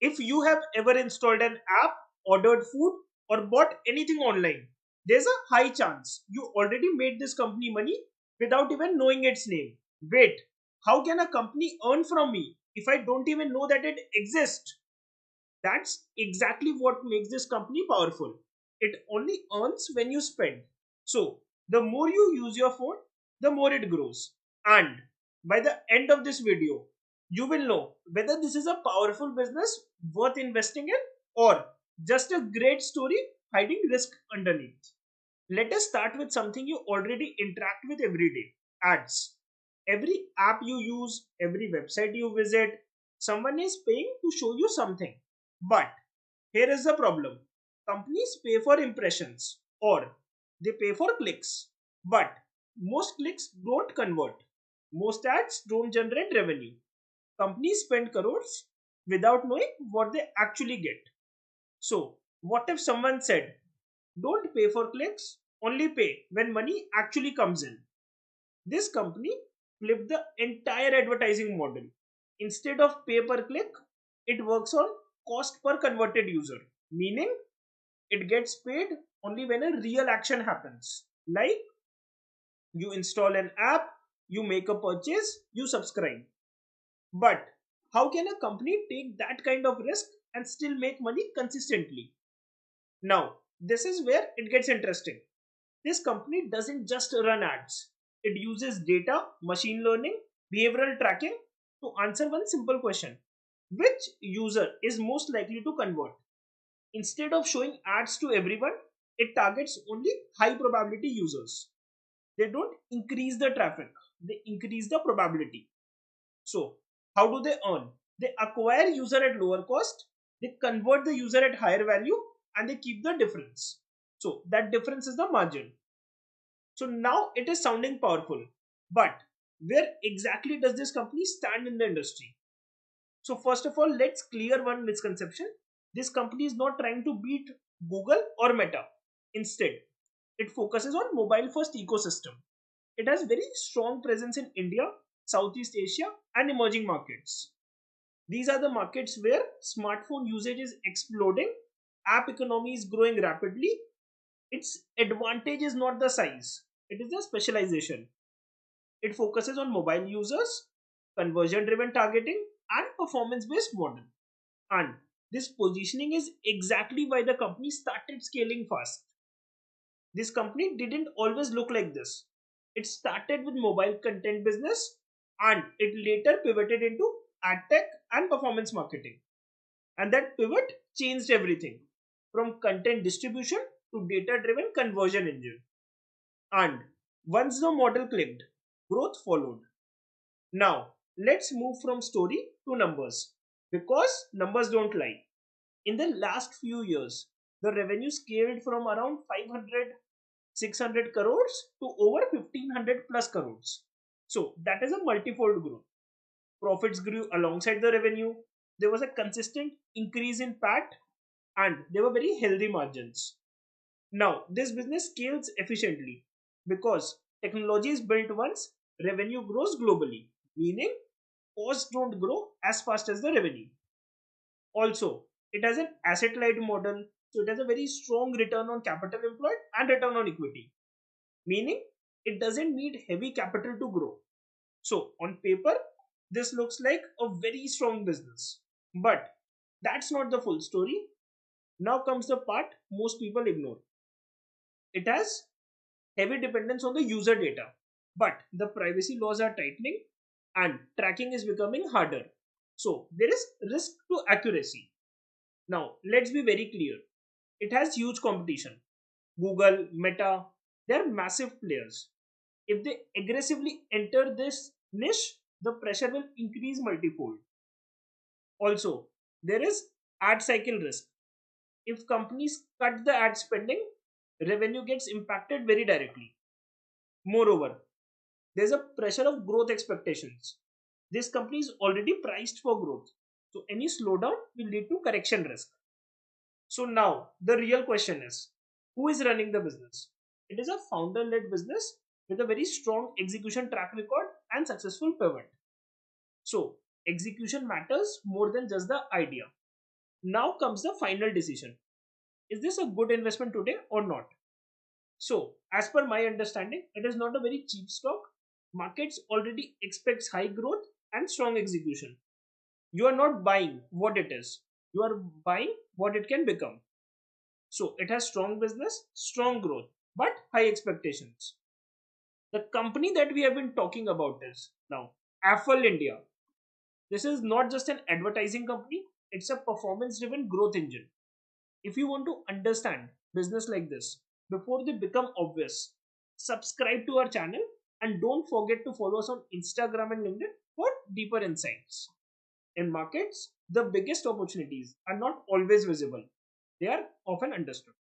If you have ever installed an app, ordered food, or bought anything online, there's a high chance you already made this company money without even knowing its name. Wait, how can a company earn from me if I don't even know that it exists? That's exactly what makes this company powerful. It only earns when you spend. So, the more you use your phone, the more it grows. And by the end of this video, you will know whether this is a powerful business worth investing in or just a great story hiding risk underneath. Let us start with something you already interact with every day: ads. Every app you use, every website you visit, someone is paying to show you something. But here is the problem: companies pay for impressions or they pay for clicks. But most clicks don't convert, most ads don't generate revenue. Companies spend crores without knowing what they actually get. So, what if someone said, don't pay for clicks, only pay when money actually comes in? This company flipped the entire advertising model. Instead of pay per click, it works on cost per converted user, meaning it gets paid only when a real action happens. Like you install an app, you make a purchase, you subscribe. But how can a company take that kind of risk and still make money consistently? Now, this is where it gets interesting. This company doesn't just run ads, it uses data, machine learning, behavioral tracking to answer one simple question: which user is most likely to convert? Instead of showing ads to everyone, it targets only high probability users. They don't increase the traffic, they increase the probability. So, how do they earn? They acquire user at lower cost, they convert the user at higher value, and they keep the difference. So, that difference is the margin. So now it is sounding powerful. But where exactly does this company stand in the industry? So, first of all, let's clear one misconception. This company is not trying to beat Google or Meta. Instead, it focuses on mobile first ecosystem. It has very strong presence in India, Southeast Asia, and emerging markets. These are the markets where smartphone usage is exploding, app economy is growing rapidly. Its advantage is not the size, it is the specialization. It focuses on mobile users, conversion driven targeting, and performance based model. And this positioning is exactly why the company started scaling fast. This company didn't always look like this. It started with mobile content business and it later pivoted into ad tech and performance marketing. And that pivot changed everything from content distribution to data driven conversion engine. And once the model clicked, growth followed. Now, let's move from story to numbers because numbers don't lie. In the last few years, the revenue scaled from around 500, 600 crores to over 1500 plus crores. So, that is a multifold growth. Profits grew alongside the revenue. There was a consistent increase in PAT and there were very healthy margins. Now, this business scales efficiently because technology is built once, revenue grows globally, meaning costs don't grow as fast as the revenue. Also, it has an asset light model, so it has a very strong return on capital employed and return on equity, meaning it doesn't need heavy capital to grow. So, on paper, this looks like a very strong business. But that's not the full story. Now comes the part most people ignore. It has heavy dependence on the user data. But the privacy laws are tightening and tracking is becoming harder. So there is risk to accuracy. Now let's be very clear. It has huge competition. Google, Meta, they are massive players. If they aggressively enter this niche, the pressure will increase multifold. Also, there is ad cycle risk. If companies cut the ad spending, revenue gets impacted very directly. Moreover, there's a pressure of growth expectations. This company is already priced for growth. So any slowdown will lead to correction risk. So now the real question is, who is running the business? It is a founder led business with a very strong execution track record and successful pivot. So execution matters more than just the idea. Now comes the final decision. Is this a good investment today or not? So, as per my understanding, it is not a very cheap stock. Markets already expects high growth and strong execution. You are not buying what it is. You are buying what it can become. So, it has strong business, strong growth, but high expectations. The company that we have been talking about is now Affle India. This is not just an advertising company, it's a performance driven growth engine. If you want to understand business like this before they become obvious, subscribe to our channel and don't forget to follow us on Instagram and LinkedIn for deeper insights. In markets, the biggest opportunities are not always visible, they are often understood.